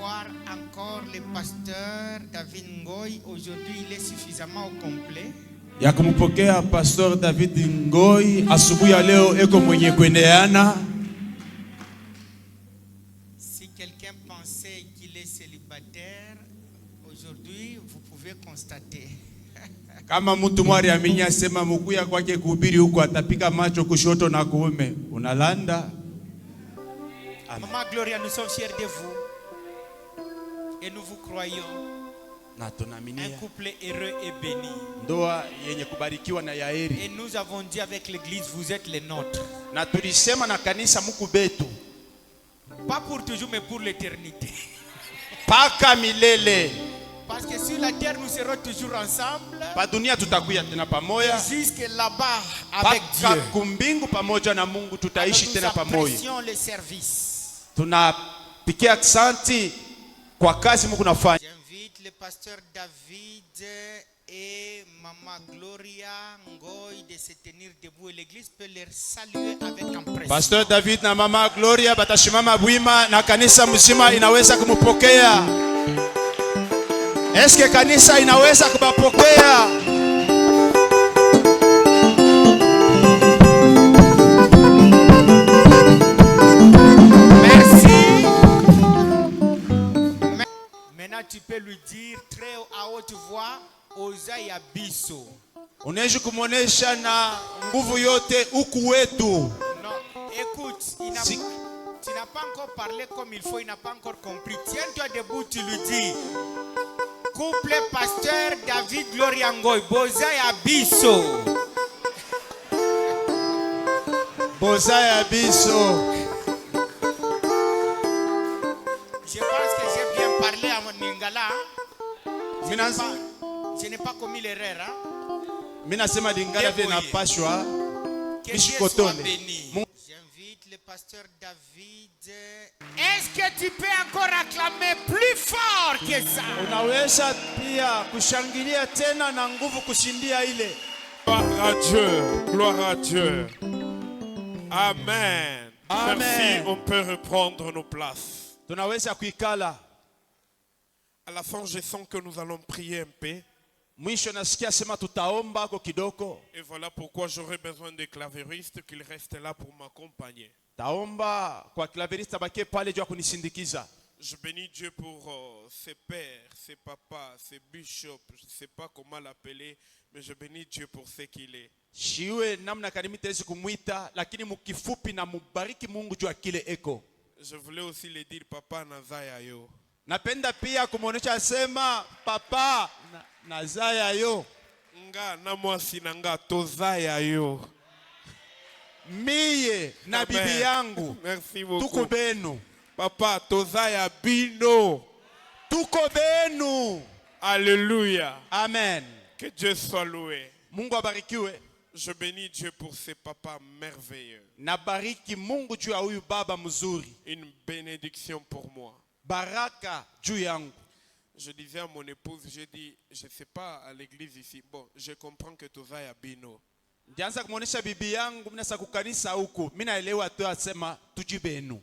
recevoir encore le pasteur David Ngoy. Aujourd'hui, il est suffisamment au complet. Ya kumpokea Pastor David Ngoy asubuhi ya leo eko mwenye kuendeana. Si quelqu'un pensait qu'il est célibataire, aujourd'hui, vous pouvez constater. Kama mtu mwari aminya sema mukuya kwake kuhubiri huko atapika macho kushoto na kuume, unalanda. Maman Gloria, nous sommes fiers de vous et nous vous croyons. Un couple heureux et béni. Ndoa yenye kubarikiwa na yaeri. Et nous avons dit avec l'église, vous êtes les nôtres. Na tulisema na kanisa muku betu. Pas pour toujours mais pour l'éternité. Paka milele. Parce que sur la terre nous serons toujours ensemble. Pa dunia tutakuya tena pamoja. Jusque là-bas avec Dieu. Paka kumbingu pamoja na Mungu tutaishi tena pamoja. Nous apprécions le service. Tunapikia asante kwa kazi Mungu nafanya. J'invite le pasteur David et Maman Gloria Ngoy de se tenir debout et l'église peut les saluer avec empressement. Pasteur David na Mama Gloria batashimama bwima na kanisa mzima inaweza kumpokea. Eske kanisa inaweza kubapokea? Tu peux lui dire très à haute voix, Oza ya biso. Unaweza kumuonesha na nguvu yote huku wetu. Non, écoute, tu n'as pas encore parlé comme il faut, il n'a pas encore compris. Tiens-toi debout, tu lui dis. Couple pasteur David Gloria Ngoy, Boza ya biso. Boza ya biso. Je pense que j'ai bien parlé à mon Lingala. Je n'ai pas commis l'erreur. Minasema Lingala vile napashwa. Que Dieu soit béni. J'invite le pasteur David. Est-ce que tu peux encore acclamer plus fort que ça? Unaweza pia kushangilia tena na nguvu kushindia ile. Gloire à Dieu. Gloire à Dieu. Amen. Amen. Merci, on peut reprendre nos places. Tunaweza kuikala. À la fin, je sens que nous allons prier un peu. Mwisho nasikia sema tutaomba kwa kidoko. Et voilà pourquoi j'aurai besoin des clavéristes qu'ils restent là pour m'accompagner. Taomba kwa claverista bakie pale jua kunisindikiza. Je bénis Dieu pour ses pères, ses papas, ses bishops. Je ne sais pas comment l'appeler, mais je bénis Dieu pour ce qu'il est. Shiwe namna karimitelezi kumwita, lakini mukifupi na mubariki Mungu jua kile eko. Je voulais aussi le dire, Papa Nazaya yo. Napenda pia kumuonesha sema papa Nazaya yo. Nga na mwasi na nga tozaya yo. Miye na bibi yangu. Merci beaucoup. Tuko benu. Papa tozaya bino. Tuko benu. Alléluia. Amen. Que Dieu soit loué. Mungu abarikiwe. Je bénis Dieu pour ses papas merveilleux. Nabariki Mungu juu ya huyu baba mzuri. Une bénédiction pour moi. Baraka juu yangu. Je disais à mon épouse, j'ai dit, je ne sais pas à l'église ici. Bon, je comprends que toza ya bino. Ndianza kumuonesha bibi yangu mnasa kukanisa huku. Mimi naelewa tu asema tujibenu.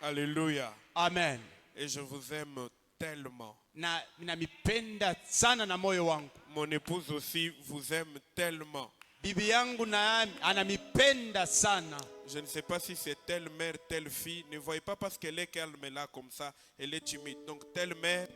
Alléluia. Amen. Et je vous aime tellement. Na minamipenda sana na moyo wangu. Mon épouse aussi vous aime tellement. Bibi yangu na anamipenda sana. Je ne sais pas si c'est telle mère, telle fille. Ne voyez pas parce qu'elle est calme là comme ça. Elle est timide. Donc telle mère.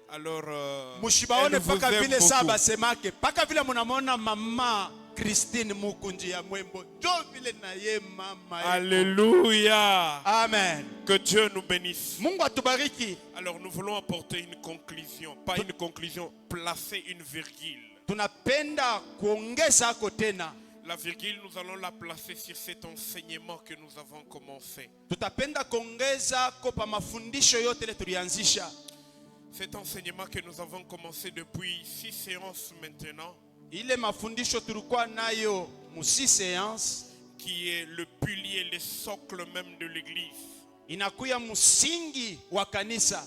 Alors mushibaone paka vile saba semake. Paka vile munamona mama Christine Mukunji ya Mwembo. Jo vile na ye mama. Alléluia. Amen. Que Dieu nous bénisse. Mungu atubariki. Alors nous voulons apporter une conclusion. Pas une conclusion, placer une virgule. Tunapenda kuongeza ako tena. La virgule, nous allons la placer sur cet enseignement que nous avons commencé. Tutapenda kuongeza kwa mafundisho yote ile tulianzisha. Cet enseignement que nous avons commencé depuis 6 séances maintenant. Ile mafundisho tulikuwa nayo mu 6 séances. Qui est le pilier, le socle même de l'église. Inakuya msingi wa kanisa.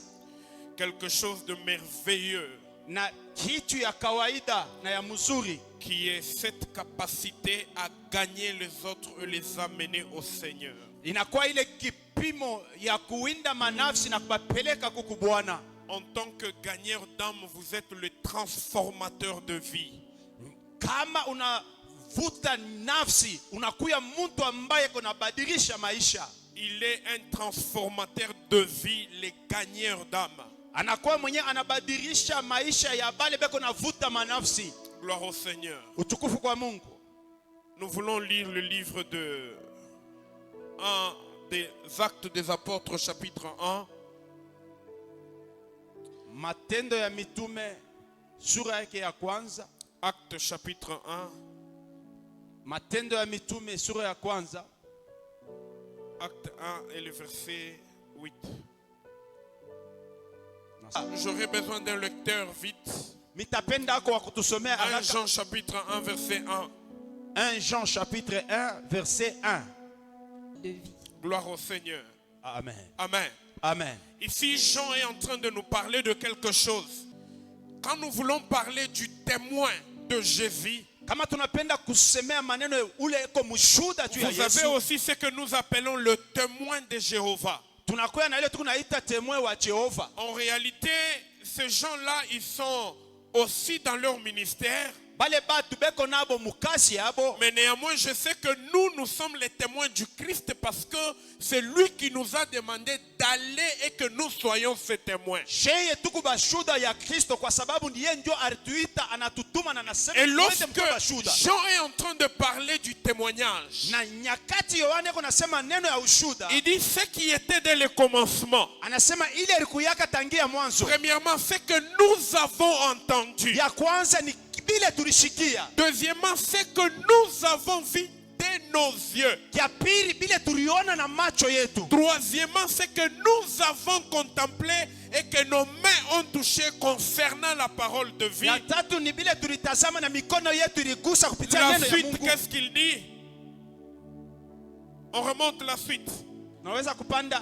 Quelque chose de merveilleux. na kitu ya kawaida na ya mzuri, qui est cette capacité à gagner les autres et les amener au Seigneur. inakuwa ile kipimo ya kuwinda manafsi na kubapeleka kuku Bwana. En tant que gagneur d'âme, vous êtes le transformateur de vie. Kama unavuta nafsi, unakuya mtu ambaye kunabadilisha maisha. Il est un transformateur de vie, les gagneurs d'âme. Anakuwa mwenye anabadilisha maisha ya bale beko navuta manafsi. Gloire au Seigneur. Utukufu kwa Mungu. Nous voulons lire le livre de 1 des Actes des Apôtres, chapitre 1. Matendo ya Mitume sura yake ya kwanza. Actes chapitre 1. Matendo ya Mitume sura ya kwanza. Acte 1 et le verset 8. J'aurais besoin d'un lecteur vite. Mitapenda kwa kutusomea 1 Jean chapitre 1 verset 1. 1 Jean chapitre 1 verset 1. Gloire au Seigneur. Amen. Amen. Amen. Ici, Jean est en train de nous parler de quelque chose. Quand nous voulons parler du témoin de Jésus, Kama tunapenda kusemea maneno ule eko mshuhuda juu ya vous avez Yesu. aussi ce que nous appelons le témoin de Jéhovah. Tunakuwa na ile tunaita témoin wa Jehova. En réalité, ces gens-là, ils sont aussi dans leur ministère. Bale batu beko nabo mukasi yabo. Mais néanmoins, je sais que nous sommes les témoins du Christ parce que c'est lui qui nous a demandé d'aller et que nous soyons ses témoins. Sheye tuku bashuda ya Kristo kwa sababu ndiye ndio alituita anatutuma na nasema. Et lorsque Jean est en train de parler du témoignage, na nyakati Yohane ko nasema neno ya ushuda. il dit ce qui était dès le commencement. Anasema ile ilikuyaka tangia mwanzo. Premièrement, ce que nous avons entendu. Ya kwanza ni bile tulishikia. Deuxièmement, ce que nous avons vu de nos yeux. Ya pili bile tuliona na macho yetu. Troisièmement, ce que nous avons contemplé et que nos mains ont touché concernant la parole de vie. Ya tatu ni bile tulitazama na mikono yetu iligusa kupitia La neno ya suite, Mungu. qu'est-ce qu'il dit? On remonte la suite. Naweza kupanda.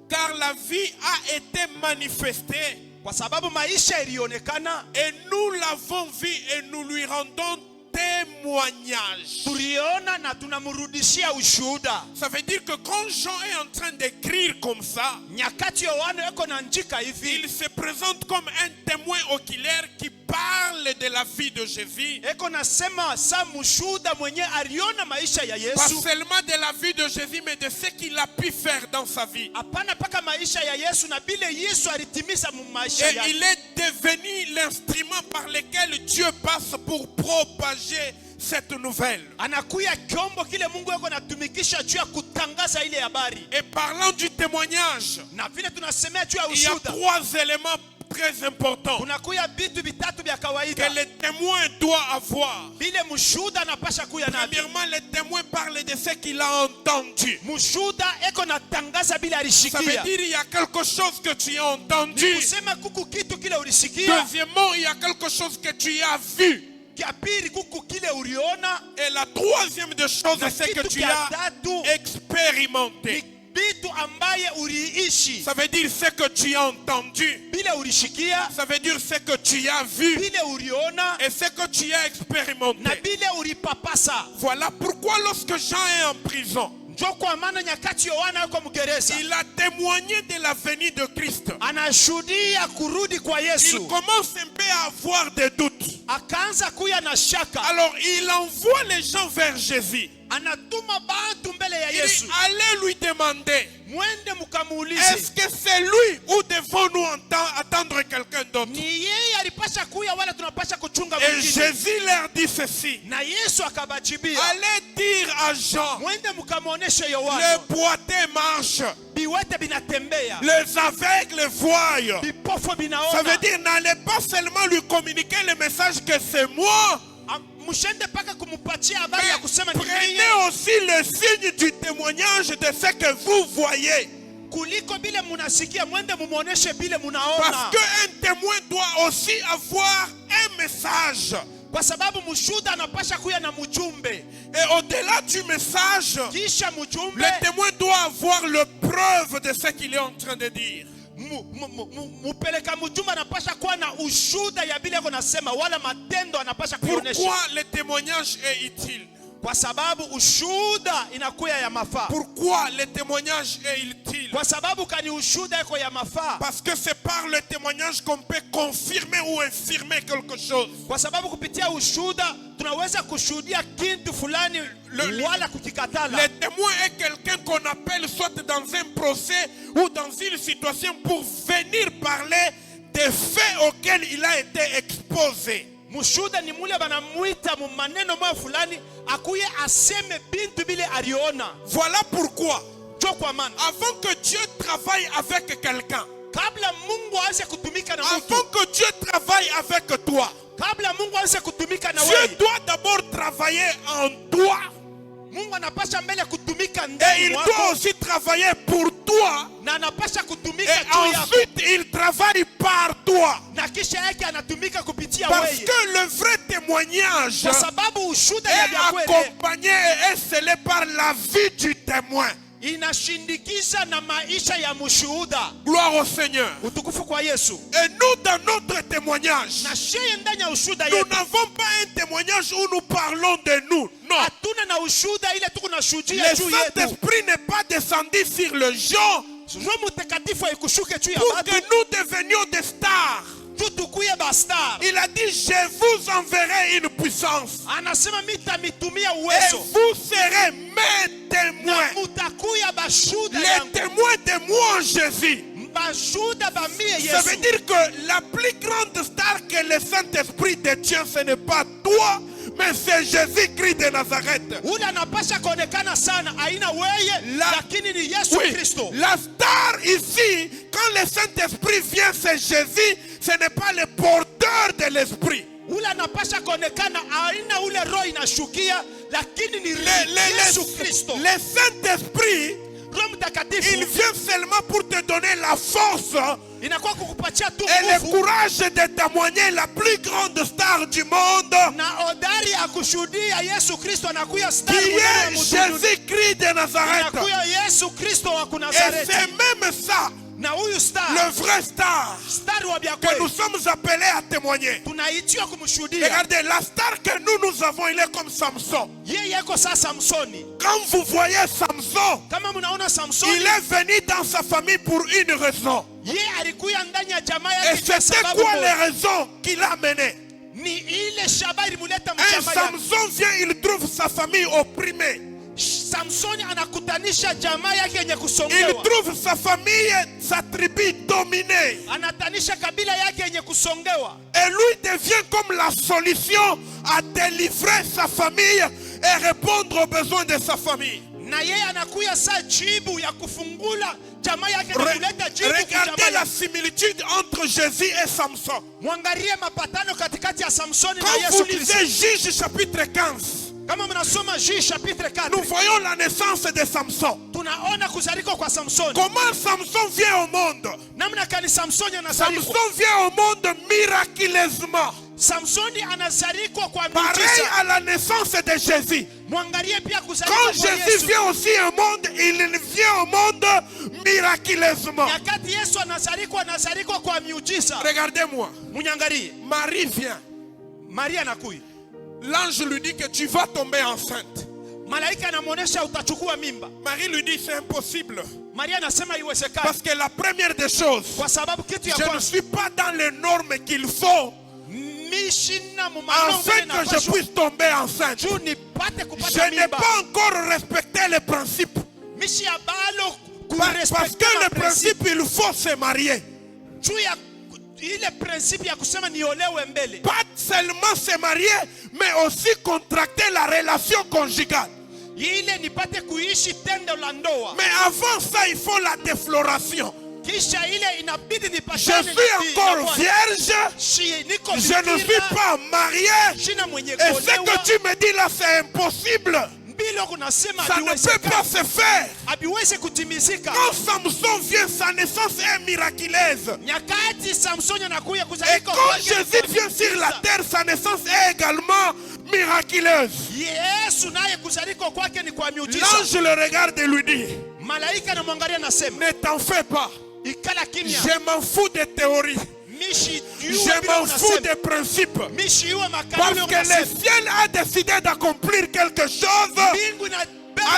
Car la vie a été manifestée. Kwa sababu maisha ilionekana. Et nous l'avons vu et nous lui rendons témoignage. Tuliona na tunamrudishia ushuhuda. Ça veut dire que quand Jean est en train d'écrire comme ça, nyakati Yohane yuko na njika hivi, il se présente comme un témoin oculaire qui parle de la vie de Jésus. eko nasema sa mshuhuda mwenye aliona maisha ya Pas Yesu. seulement de la vie de Jésus, mais de ce qu'il a pu faire dans sa vie. Hapana paka maisha ya Yesu na bile Yesu alitimiza mu maisha Et yake. il est devenu l'instrument par lequel Dieu passe pour propager cette nouvelle. Anakuya kyombo kile Mungu yako natumikisha juu ya kutangaza ile habari. Et parlant du témoignage, Na vile tunasemea juu ya il y a ushuhuda, trois éléments très importants kunakuya bitu bitatu vya que kawaida le témoin doit avoir. bile mshuhuda anapasha kuya navyo. Premièrement, le témoin parle de ce qu'il a entendu. Mshuhuda eko natangaza bila Ça veut alishikia. dire il y a quelque chose que tu as entendu. Kusema kuku kitu kile ulisikia. Deuxièmement, il y a quelque chose que tu as vu. Kia pili kuku kile uliona. Et la troisième des choses, c'est que tu as expérimenté. Bitu ambaye uliishi. Ça veut dire ce que tu as entendu. Bile ulishikia. Ça veut dire ce que tu as vu. Bile uliona. Et ce que tu as expérimenté. Na bile ulipapasa. Voilà pourquoi lorsque Jean est en prison, Njo kwa maana nyakati Yohana yuko mgereza, il a témoigné de la venue de Christ. anashuhudia kurudi kwa Yesu. Il commence un peu à avoir des doutes. Akaanza kuya na shaka. Alors il envoie les gens vers Jésus. Anatuma bantu mbele ya Il Yesu. dit, allez lui demander, Mwende mukamuulize. est-ce que c'est lui ou devons-nous attendre quelqu'un d'autre? Ni yeye alipasha kuya wala tunapasha kuchunga Et mwingine? Jésus leur dit ceci. Na Yesu akabajibia. Allez dire à Jean, Mwende mukamuoneshe les Yohana. boiteux marchent, Biwete binatembea. les aveugles voient. Bipofu Ça binaona. veut dire, n'allez pas seulement lui communiquer le message que c'est moi. Mshende paka kumupatia habari ya kusema ni Prenez yeye. aussi le signe du témoignage de ce que vous voyez. Kuliko bile munasikia, mwende mumuoneshe bile Parce munaona. qu'un témoin doit aussi avoir un message. Kwa sababu mshuhuda anapasha kuya na mjumbe. Et au-delà du message, Kisha mjumbe, le témoin doit avoir le preuve de ce qu'il est en train de dire. mupeleka mjumba anapasha kuwa na ushuda ya bila yako nasema wala matendo anapasha kuonesha. Pourquoi le témoignage est utile? Kwa sababu ushuda inakuwa ya mafaa. Pourquoi le témoignage est utile? Kwa sababu kani ushuda yako ya mafaa. Parce que c'est par le témoignage qu'on peut confirmer ou infirmer quelque chose. Kwa sababu kupitia ushuda tunaweza kushuhudia kitu fulani wala kukikatala. Le témoin est quelqu'un qu'on appelle soit dans un procès ou dans une situation pour venir parler des faits auxquels il a été exposé. Mushuda ni mule banamuita mu maneno mwa fulani akuye aseme bintu bile aliona. Voilà pourquoi avant que Dieu travaille avec quelqu'un, kabla Mungu aanze kutumika na mtu, avant que Dieu travaille avec toi, kabla Mungu aanze kutumika na Dieu wewe, doit d'abord travailler en toi. Mungu anapasha mbele kutumika Et ndani il mwako, doit aussi travailler pour toi. na anapasha kutumika Et juu yako, ensuite il travaille par toi. na kisha yake anatumika kupitia Parce wewe. que le vrai témoignage Kwa sababu ushuda ya est kweli accompagné et est scellé par la vie du témoin. inashindikiza na maisha ya mshuhuda. Gloire au Seigneur. Utukufu kwa Yesu. Et nous, dans notre témoignage, Na sheye ndani ya ushuda nous yetu, n'avons pas un témoignage où nous parlons de nous. Non. hatuna na ushuda ile tuko na Le shuhudia juu yetu. Saint-Esprit n'est pas descendu sur le gens Roho Mtakatifu aikushuke juu ya pour watu que nous devenions des stars. juu tukuye bastar. Il a dit, je vous enverrai une puissance. Anasema mitamitumia Et uwezo vous serez mes témoins. na mutakuya bashuda Les yangu. témoins de moi, Jésus. Bashuda bamie Ça veut Yesu. dire que la plus grande star que le Saint-Esprit détient, ce n'est pas toi, mais c'est Jésus-Christ de Nazareth. Ule anapasha kuonekana sana aina weye, lakini ni Yesu Oui, Kristo. la star ici, quand le Saint-Esprit vient, c'est Jésus, ce n'est pas le porteur de l'Esprit. Ule anapasha kuonekana aina ule roho inashukia, lakini ni Yesu Kristo. Le Saint-Esprit, Roho Mtakatifu il vient seulement pour te donner la force inakuwa kukupatia tu et le nguvu courage de témoigner la plus grande star du monde, na odari ya kushuhudia Yesu Kristo anakuya qui star est Jésus-Christ de Nazareth. anakuya Yesu Kristo wa Et Nazareti. c'est même ça, Na huyu star, le vrai star, star wa bya que nous kweli sommes appelés à témoigner. tunaitiwa kumshuhudia. Regardez, la star que nous avons, il est comme Samson. Yeye yako saa Samsoni. Quand vous voyez Samson, Kama mnaona Samsoni, il est venu dans sa famille pour une raison. yeye alikuya ndani ya jamaa Et yake kwa c'était sababu quoi moja. les raisons qui l'a mené? Ni ile shaba ilimuleta Un mjamaa yake. Samson vient, il trouve sa famille opprimée. Samsoni anakutanisha jamaa yake yenye Il kusongewa. trouve sa famille, sa tribu dominée. Anatanisha kabila yake yenye kusongewa. Et lui devient comme la solution à délivrer sa famille et répondre aux besoins de sa famille. Na yeye anakuya saa jibu ya kufungula jamaa yake na kuleta jibu kwa Regardez jamaa la yake. similitude entre Jésus et Samson. Mwangalie mapatano katikati ya Samsoni na Quand vous Yesu Kristo. lisez Juge chapitre 15, Kama mnasoma Juge chapitre 4, nous voyons la naissance de Samson. tunaona kuzalika kwa Samsoni. Comment Samson vient au monde? Namna kani Samsoni anazalika. Samson vient au monde miraculeusement. Samsoni anazalika kwa Pareil miujiza. à la naissance de Jésus. Mwangalie pia kuzalika Quand kwa Jésus Yesu. vient aussi au monde, il vient au monde miraculeusement. Nyakati Yesu anazalika kwa miujiza. Regardez-moi. Munyangalie. Marie vient. Maria anakuja. L'ange lui dit que tu vas tomber enceinte. Malaika anamuonesha utachukua mimba. Marie lui dit c'est impossible. Maria anasema iwezekani. Parce que la première des choses, Kwa sababu kitu ya je ne kwanza suis pas dans les normes qu'il faut mishina mu afin maneno que je puisse tomber enceinte. juu nipate Je kupata n'ai mimba. pas encore respecté les principes. Mishi ya balo Parce que le principe, il faut se marier. juu ya ile principe ya kusema niolewe mbele. Pas seulement se marier, mais aussi contracter la relation conjugale. Ile nipate kuishi tendo la ndoa. Mais avant ça, il faut la défloration. Kisha ile inabidi Je nipatane. suis encore vierge. Je ne suis pas marié. Shina mwenye Et ce que kuolewa. tu me dis là, c'est impossible. Mbilo kunasema Ça ne peut pas se faire. habiwezi kutimizika. Quand Samson vient, sa naissance est miraculeuse. Nyakati Samsoni anakuya Et kuzalika quand Jésus vient sur la terre, sa naissance est également miraculeuse. Yesu naye kuzalika kwake ni kwa miujiza. L'ange le regarde et lui dit, Malaika anamwangalia nasema, ne t'en fais pas. ikala kimya. Je m'en fous des théories. Je m'en fous des principes. Parce que le ciel a décidé d'accomplir quelque chose.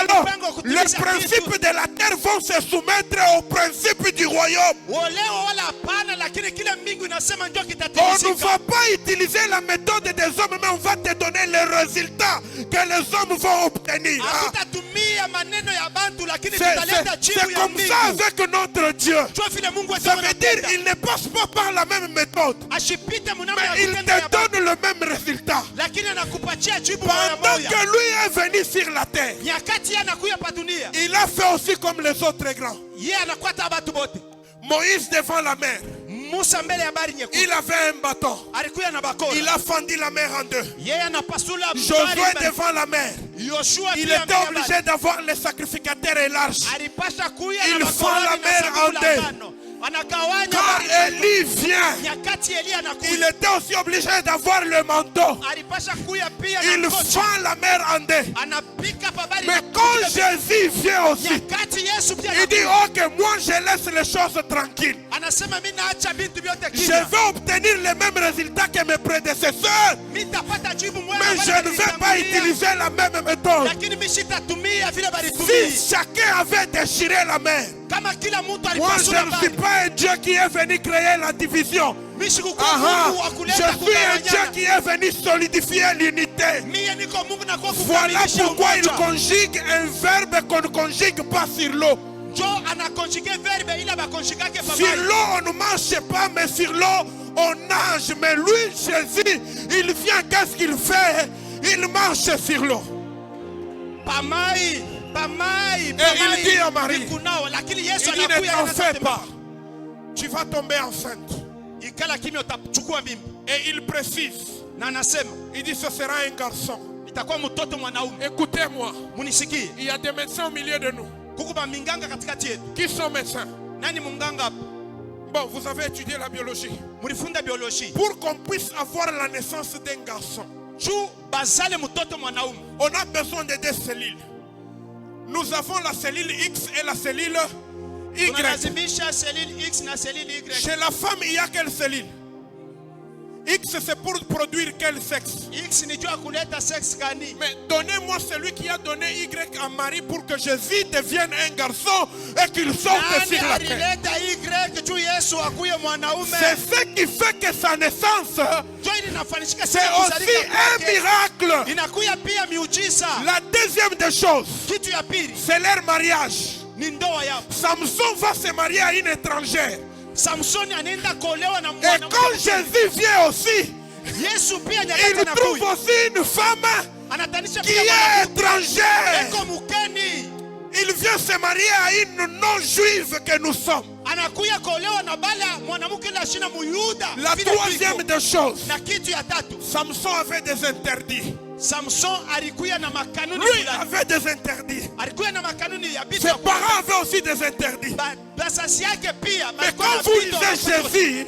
Alors, les principes de la terre vont se soumettre aux principes du royaume. On ne va pas utiliser la méthode des hommes, mais on va te donner les résultats que les hommes vont obtenir. C'est comme ça avec notre Dieu. Ça veut dire qu'il ne passe pas par la même méthode, mais il te donne le même résultat. Pendant que lui est venu sur la terre, il a fait aussi comme les autres grands. Moïse devant la mer, il avait un bâton. Il a fendu la mer en deux. Josué devant la mer, il était obligé d'avoir les sacrificateurs et l'arche. Il fend la mer en deux. Quand Élie vient, il était aussi obligé d'avoir le manteau. Il fend la mer en deux. Mais quand Jésus vient aussi, il dit ok, moi je laisse les choses tranquilles. Je vais obtenir les mêmes résultats que mes prédécesseurs, mais je ne vais pas utiliser la même méthode. Si chacun avait déchiré la mer, moi je ne suis pas un Dieu qui est venu créer la division. Je suis un Dieu qui est venu solidifier l'unité. Voilà pourquoi il conjugue un verbe qu'on ne conjugue pas sur l'eau. Sur l'eau on ne marche pas, mais sur l'eau on nage. Mais lui, Jésus, il vient, qu'est-ce qu'il fait? Il marche sur l'eau. Et il dit à Marie, il dit ne t'en fais pas, tu vas tomber enceinte. Et il précise, il dit ce sera un garçon. Écoutez-moi, il y a des médecins au milieu de nous. Qui sont médecins? Bon, vous avez étudié la biologie. Pour qu'on puisse avoir la naissance d'un garçon, on a besoin de deux cellules. Nous avons la cellule X et la cellule Y. Chez la femme, il y a quelle cellule? X, c'est pour produire quel sexe? Mais donnez-moi celui qui a donné Y à Marie pour que Jésus devienne un garçon et qu'il sorte sur la terre. C'est ce qui fait que sa naissance, c'est aussi un miracle. La deuxième des choses, c'est leur mariage. Samson va se marier à une étrangère. Et quand Jésus vient aussi, il trouve aussi une femme qui est étrangère. Il vient se marier à une non-juive que nous sommes. La troisième des choses, Samson avait des interdits. Lui avait des interdits. Ses parents avaient aussi des interdits. Mais quand vous lisez Jésus,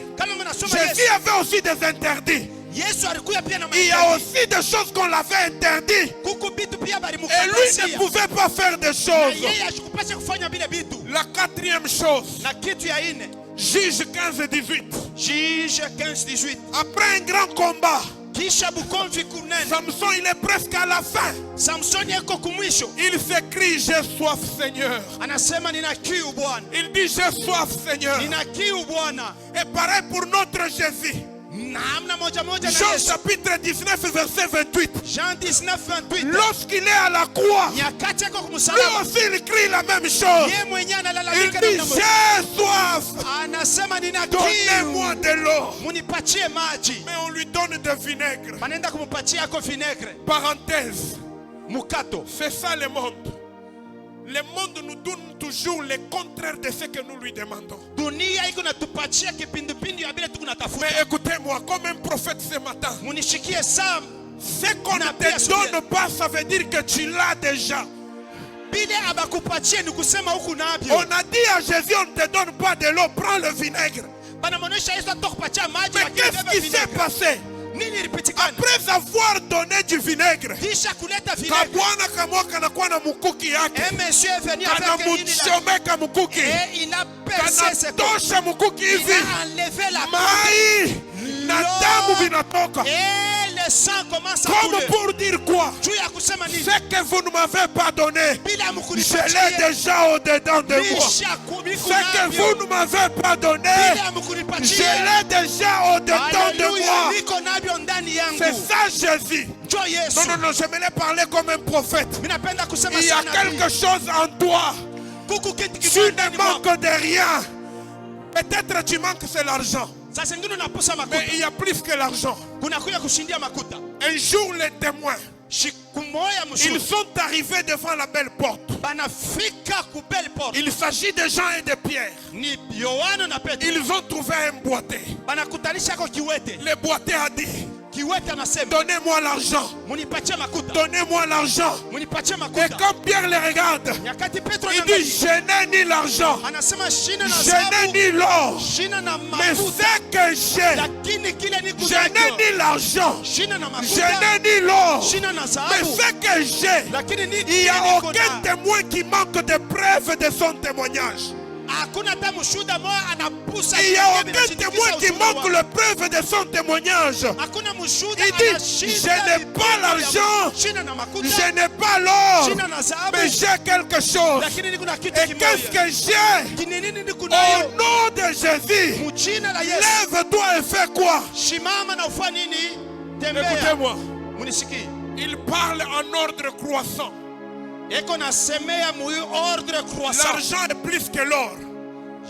Jésus avait aussi des interdits. Il y a aussi des choses qu'on l'avait interdites. Et lui ne pouvait pas faire des choses. La quatrième chose, Juge 15 18. Après un grand combat, Samson il est presque à la fin. Il s'écrie j'ai soif Seigneur. Il dit j'ai soif Seigneur. Et pareil pour notre Jésus. Jean chapitre 19 verset 28. Lorsqu'il est à la croix, lui aussi il crie la même chose. Il dit j'ai soif, donnez-moi de l'eau. Mais on lui donne de vinaigre. Parenthèse, c'est ça le monde. Le monde nous donne toujours le contraire de ce que nous lui demandons. Mais écoutez-moi, comme un prophète ce matin, ce qu'on ne te donne pas, ça veut dire que tu l'as déjà. On a dit à Jésus, on ne te donne pas de l'eau, prends le vinaigre. Mais qu'est-ce qui s'est passé? Nini ilipitikana? Après avoir donné du vinaigre, Kisha kuleta vinaigre. kabwana kamwa kanakuwa na mukuki yake. Un monsieur est venu Kana avec une muchomeka mukuki. et il a percé ses côtes. Kanatosha mukuki Il hivi. a enlevé la Mai na damu vinatoka. et le sang commence à Comme couler. pour dire quoi? Juu ya kusema nini? Ce que vous ne m'avez pas donné, Bila je mkunipatia. l'ai déjà au-dedans de moi. Bisha kumi Ce que vous ne m'avez pas donné, Bila je mkunipatia. l'ai déjà au-dedans de Haleluya, moi. niko navyo ndani yangu. C'est ça Jésus. Njoo Yesu. Non, non, non, je me l'ai parlé comme un prophète. Mimi napenda kusema Il y a sana. quelque chose en toi. Kuku kitu Tu kimoja ne ndani mwako. manques de rien. Peut-être tu manques, c'est l'argent. Saa zingine unaposa Mais makuta. il y a plus que l'argent. Kunakuya kushindia makuta. Un jour, les témoins, Siku moja ils mshuhuda. sont arrivés devant la belle porte. Banafika kubeli porte. Il s'agit de Jean et de Pierre. Ni Yohana na Petro. Ils ont trouvé un boîtier. Banakutanisha kwa kiwete. Le boîtier a dit, Kiwete anasema, donnez-moi l'argent. munipatie makuta. Donnez-moi l'argent. Munipatie Et makuta. quand Pierre les regarde, Nyakati Petro il dit, je n'ai ni l'argent, anasema shina na je n'ai sababu, ni l'or, shina na mais makuta. ce que j'ai, Lakini kile ni je n'ai kunacho. ni l'argent, Shina na je makuta. n'ai ni l'or, Shina na mais sababu. ce que j'ai, Lakini ni il n'y kile a niko aucun na. témoin qui manque de preuves de son témoignage. Hakuna hata mshuhuda moja anapusa. Il n'y a vingine aucun vinashindikisha témoin qui ushuhuda manque wake. le preuve de son témoignage. Hakuna mshuhuda Il dit, anashinda je n'ai vipimo pas vya l'argent, shina na makuta. je n'ai pas l'or, Shina na sababu. mais j'ai quelque chose. Lakini niko na kitu Et qu'est-ce kimoja. que j'ai? Kinini niko Au nayo. nom de Jésus, Mjina la Yesu. lève-toi et fais quoi? Shimama na ufanye nini? Tembea. Écoutez-moi, Munisikie. il parle en ordre croissant. Eko nasemea mu ordre croissant. L'argent est plus que l'or.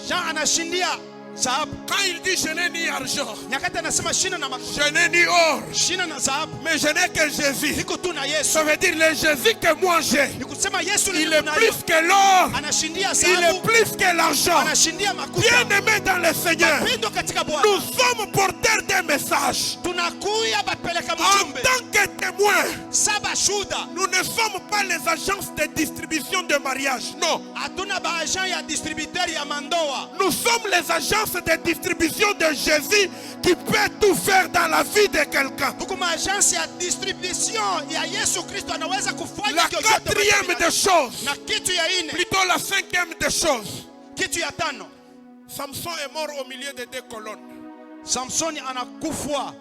Jean anashindia dhahabu. Quand il dit je n'ai ni argent, Nyakati anasema shina na makuta. je n'ai ni or, Shina na dhahabu. mais je n'ai que Jésus. Niko tu na Yesu. Ça veut dire le Jésus que moi j'ai. Nikusema Yesu Il niko est nayo. plus que l'or. Anashindia Il est dhahabu. plus que l'argent. Anashindia makuta. Bien-aimé dans le Seigneur, Pendo katika Bwana. nous sommes porteurs d'un message. Tunakuya bapeleka En mjumbe. tant que témoins, Saba shuda. nous ne sommes pas les agences de distribution de mariage. Non. Hatuna baagent ya distributeur ya mandoa. Nous sommes les agences de distribution de Jésus qui peut tout faire dans la vie de quelqu'un. Tuko maagence ya distribution ya Yesu Kristo anaweza kufanya La chochote quatrième maishani des choses, na kitu ya ine, plutôt la cinquième des choses, kitu ya tano. Samson est mort au milieu de deux colonnes. Samsoni anakufwa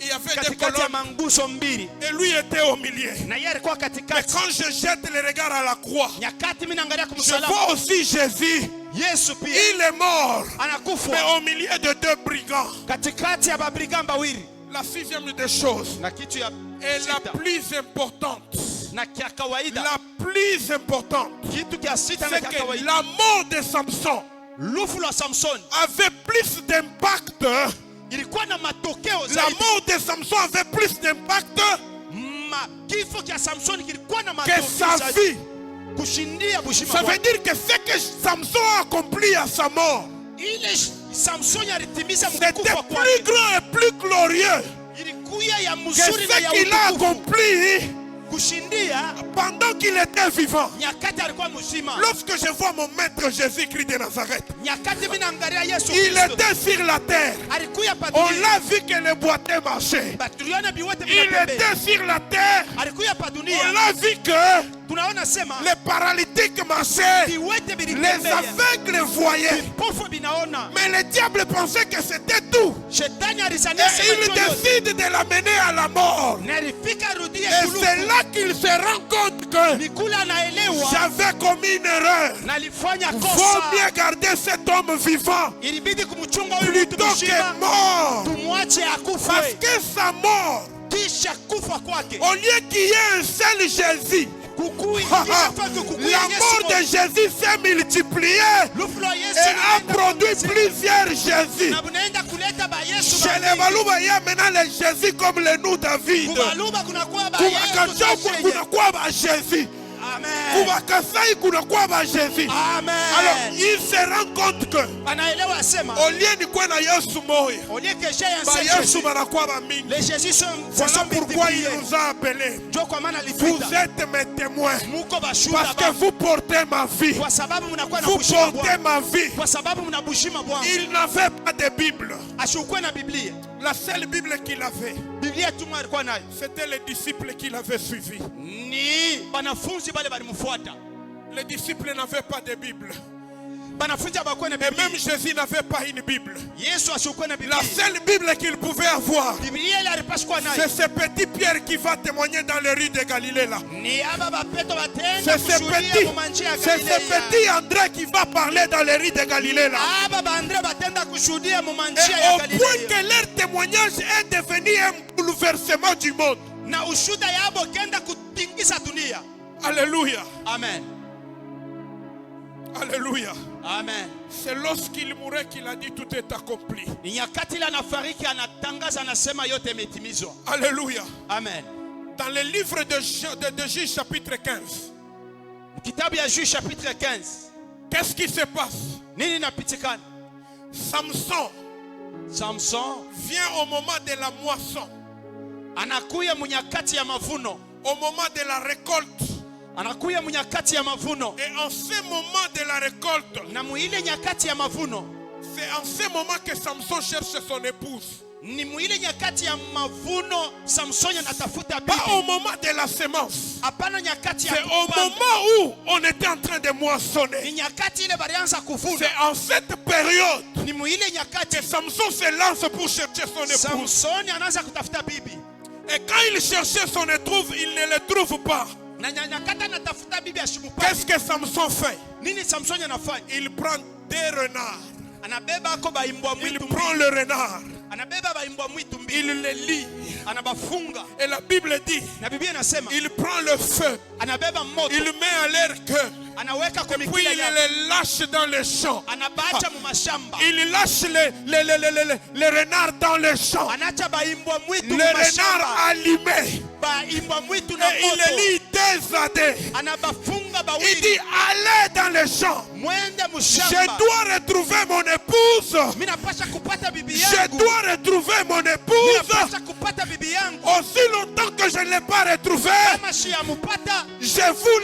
Il y avait deux katikati ya colonnes manguso mbili et lui était au milieu. na yeye alikuwa Mais katikati. quand je jette le regard à la croix, Nyakati mimi naangalia je kumsalaba vois aussi Jésus. Yesu pia Il est mort, mais anakufwa au milieu de deux brigands. katikati ya babrigamba wawili. La sixième des choses Na kitu ya est la sita plus importante. na kia kawaida, La plus importante, kitu kia sita na c'est kia que kawaida, la mort de Samson lufu la Samsoni avait plus d'impact. ilikuwa na matokeo La zaidi. mort de Samson avait plus d'impact Kifo cha Samsoni kilikuwa na que matokeo sa zaidi vie. kushindia bushima Ça veut bwake. dire que ce que Samson a accompli à sa mort, Ile Samsoni alitimiza c'était mkufa plus kwake, grand et plus glorieux ilikuwa ya que mzuri na ce ya qu'il a utukufu accompli kushindia pendant qu'il était vivant. nyakati alikuwa mzima. Lorsque je vois mon maître Jésus-Christ de Nazareth, Nyakati mimi naangalia Yesu il Kristo était sur la terre. alikuwa On padunia, l'a vu que le boîtier marchait. tuliona biwote Il vinatembea, était sur la terre. alikuwa On padunia, l'a vu que tunaona sema les paralytiques marchaient, viwete les vilitembea, aveugles voyaient. vipofu vinaona. Mais le diable pensait que c'était tout. Shetani Et alizania sema il chochote. décide de l'amener à la mort. Na alifika rudie Et kulufu. c'est là qu'il se rend compte que Nikula anaelewa j'avais commis une erreur. na alifanya Vaut kosa, mieux garder cet homme vivant ilibidi kumchunga huyu mtu plutôt que mzima, mort. tumwache akufe. Parce que sa mort, Kisha kufa kwake au lieu qu'il y ait un seul Jésus, la mort de Jésus s'est multipliée et a produit plusieurs Jésus. na bunaenda kuleta ba Yesu Chez les Balouba, il y a maintenant les Jésus comme le nous David. kubaluba kunakuwa ba Kubakachokwa Yesu. kunakuwa ba Jésus. Amen. Kubakasai kunakuwa ba Jésus. Amen. Alors il se rend compte que Anaelewa asema au lieu ni kuwa na Yesu moya, au lieu que j'ai un ba seul Yesu Jésus, banakuwa ba mingi. les Jésus sont Voilà pourquoi il nous a appelés. ndio kwa maana Vous alipita êtes mes témoins muko bashuhuda parce que vous portez ma vie. kwa sababu mnakuwa na Vous bushima portez Bwana, ma vie. kwa sababu mnabushima Bwana. Il n'avait pas de Bible. Ashukuwe na Biblia La seule Bible qu'il avait, Biblia tu alikuwa nayo c'était les disciples qui l'avaient suivi. ni wanafunzi wale walimfuata. Les disciples n'avaient pas de Bible. Wanafunzi hawakuwa na Et Biblia. même Jésus n'avait pas une Bible. Yesu asikuwa na Biblia. La seule Bible qu'il pouvait avoir, Biblia ile alipaswa kuwa c'est nayo ce petit Pierre qui va témoigner dans les rues de Galilée là. ni aba bapeto batenda C'est ce kushuhudia mumanjia ya petit André qui va parler dans les rues de Galilée là. aba baandre batenda kushuhudia Et mumanjia ya au point Galilea. que leur témoignage est devenu un bouleversement du monde. Na ushuda yabo kenda kutingisa dunia. Alléluia. Amen. Alléluia. Amen. C'est lorsqu'il mourait qu'il a dit tout est accompli. Ni nyakati la nafariki anatangaza anasema yote imetimizwa. Alléluia. Amen. Dans le livre de Juge chapitre 15, Kitabu ya Juge chapitre 15. qu'est-ce qui se passe? Nini napitikana? Samson vient au moment de la moisson, anakuya munyakati ya mavuno. au moment de la récolte. Anakuya munyakati ya mavuno. Et en ce moment de la récolte, Na muile nyakati ya mavuno. c'est en ce moment que Samson cherche son épouse. Ni muile nyakati ya mavuno Samson anatafuta Pas bibi. au moment de la semence. Hapana nyakati ya C'est au kupanda. moment où on était en train de Ni moissonner. nyakati ile balianza kuvuna. C'est en cette période Ni muile nyakati que Samson se lance pour chercher son épouse. Samson anaanza kutafuta bibi. Et quand il cherchait son épouse, il ne le trouve pas. Na nyakati anatafuta bibi ashimupata. Qu'est-ce que Samson fait? Nini Samson anafanya? Il prend des renards. Anabeba ako baimbwa Il mwitu prend mbili. le renard. Anabeba baimbwa mwitu mbili. Il les lie. Anabafunga. Et la Bible dit, Na Biblia inasema il prend le feu. anabeba moto. Il met à leur cœur. Anaweka kwa Puis mikila il ya. les lâche dans les champs. Anabaacha mu mashamba. Il lâche les renards dans les champs. Anacha baimbwa mwitu Les mu renards mashamba. allumés. Baimbwa mwitu na Et il moto. les lie désardés. Anabafunga Il bawili. dit, allez dans les champs. Mwende Je mushamba. dois retrouver mon épouse. Mimi napasha kupata bibi Je yangu. dois retrouver mon Mimi épouse. napasha kupata bibi yangu. Aussi longtemps que je ne l'ai pas retrouvée, Kama shiyamupata, je vous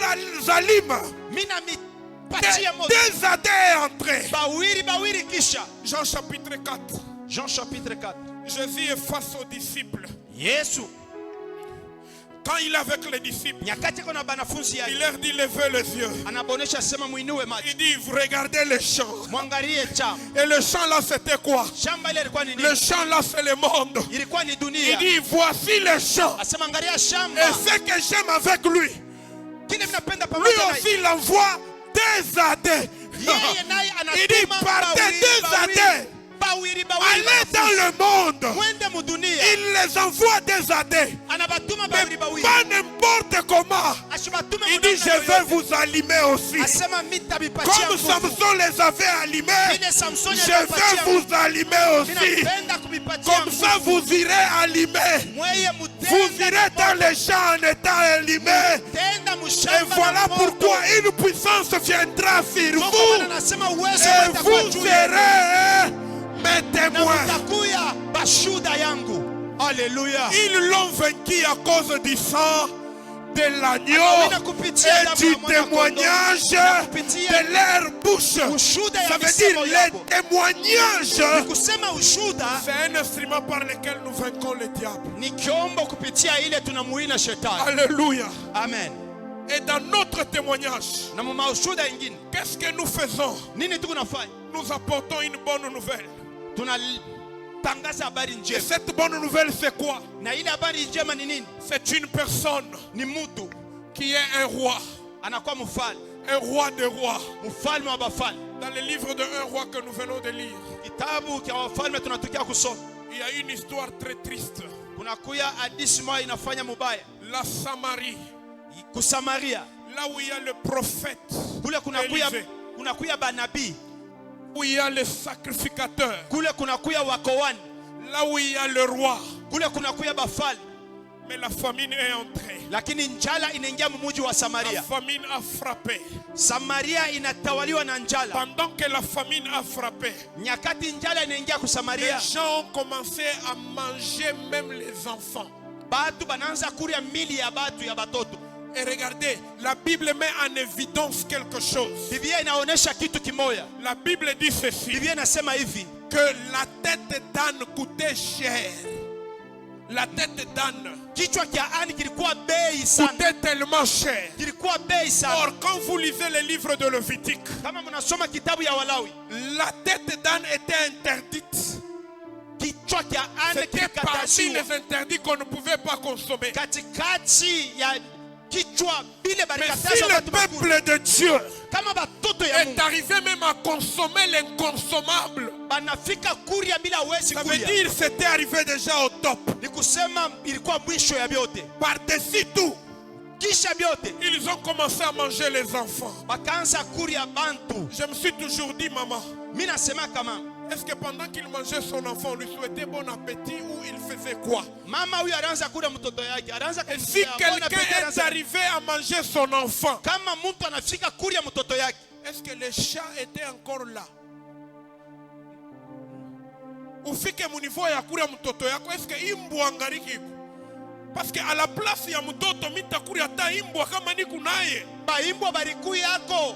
l'allume. mimi namipatia moto. Désardés est entré. Bawili kisha. Jean chapitre 4. Jean chapitre 4. Jésus est face aux disciples. Yesu Quand il est avec les disciples, nyakati kuna banafunzi il yake leur dit levez les yeux. anabonesha sema muinue macho. Il dit vous regardez les champs. Mwangalie chamba. Et le champ là c'était quoi? Shamba ile ilikuwa ni Le nini? champ là c'est le monde. Ilikuwa ni Il dunia. dit voici les champs. Asema angalia Et shamba. ce que j'aime avec lui, Kile mnapenda lui pamoja na aussi il envoie des adés. yeye naye Il dit anatuma partez des adés. bawili Allez dans le monde. mwende mudunia. Il les envoie des adés. Anabatuma Mais bawili bawili. pas n'importe comment. Ashibatuma Il dit je vais vous allumer aussi. asema mitabipatia Comme nguvu. Samson les avait allumés, Ile Samson je vais vous allumer aussi. Ninapenda kubipatia Comme ça vous irez allumer. mweye Vous mutenda irez dans les champs en étant allumés. tenda Et mushamba. voilà na moto. pourquoi une puissance viendra sur Ndio kwa maana vous. nasema uwezo Et utakuwa vous juu yenu. serez mes Na témoins. mtakuya bashuda yangu. Haleluya. Ils l'ont vaincu à cause du sang de l'agneau Ameweza kupitia et damu du ya mwana témoignage kondoo, na kupitia de leur bouche. ushuda ya Ça veut misemo dire yabo. les témoignages. Kusema ushuda C'est un instrument par lequel nous vaincons le diable. ni kiombo kupitia ile tunamuina shetani. Alléluia. Amen. Et dans notre témoignage, Na mama ushuda ingine qu'est-ce que nous faisons? nini tuko nafanya? Nous apportons une bonne nouvelle. Tunatangaza habari Et njema. cette bonne nouvelle, c'est quoi? Na ile habari njema ni nini? C'est une personne Ni mtu qui est un roi. anakuwa mfalme, Un roi de rois. mfalme wa bafalme. Dans le livre de un roi que nous venons de lire, Kitabu cha wafalme tunatukia kusoma. il y a une histoire très triste. Kunakuya hadithi moja inafanya mubaya. La Samarie, Kusamaria là où il y a le prophète, kule Élisée, kunakuya banabii, où il y a le sacrificateur, kule kunakuya wakowani, là où il y a le roi. kule kunakuya bafalme. Mais la famine est entrée. Lakini njala inaingia mumuji wa La Samaria. famine a frappé. Samaria inatawaliwa na njala. Pendant que la famine a frappé, Nyakati njala inaingia les kusamaria, gens ont commencé à manger même les enfants. batu banaanza kuria mili ya batu ya batoto. Et regardez, la Bible met en évidence quelque chose. Biblia inaonesha kitu kimoya. La Bible dit ceci. Biblia inasema hivi, que la tête d'âne coûtait cher. La tête d'âne Kichwa kia ani kilikuwa bei sana. coûtait tellement cher. Kilikuwa bei sana. Or, quand vous lisez les livres de Lévitique, Kama mnasoma kitabu ya Walawi, la tête d'âne était interdite. kichwa kia ani C'était parmi kilikatazwa. les interdits qu'on ne pouvait pas consommer. Katikati ya kichwa bile Mais balikataza si le watu bakule. peuple de Dieu Kama batoto ya est Mungu arrivé même à consommer l'inconsommable, banafika kuria bila wezi ça veut kuria, dire c'était arrivé déjà au top. ni kusema ilikuwa mwisho ya vyote. Par-dessus tout, Kisha vyote ils ont commencé à manger les enfants. bakaanza kuria bantu. Je me suis toujours dit, maman, Mimi nasema kama est-ce que pendant qu'il mangeait son enfant, on lui souhaitait bon appétit ou il faisait quoi? mama huyu anaanza kula mtoto yake, anaanza Et si quelqu'un est arrivé à manger son enfant, kama mtu anafika kuria mtoto yake, est-ce que les chats étaient encore là? Ufike munivo ya kuria mtoto yako, est-ce que imbwa angariki iko? Parce que à la place ya mtoto mitakuri ata imbwa kama niku naye. baimbwa bariku yako.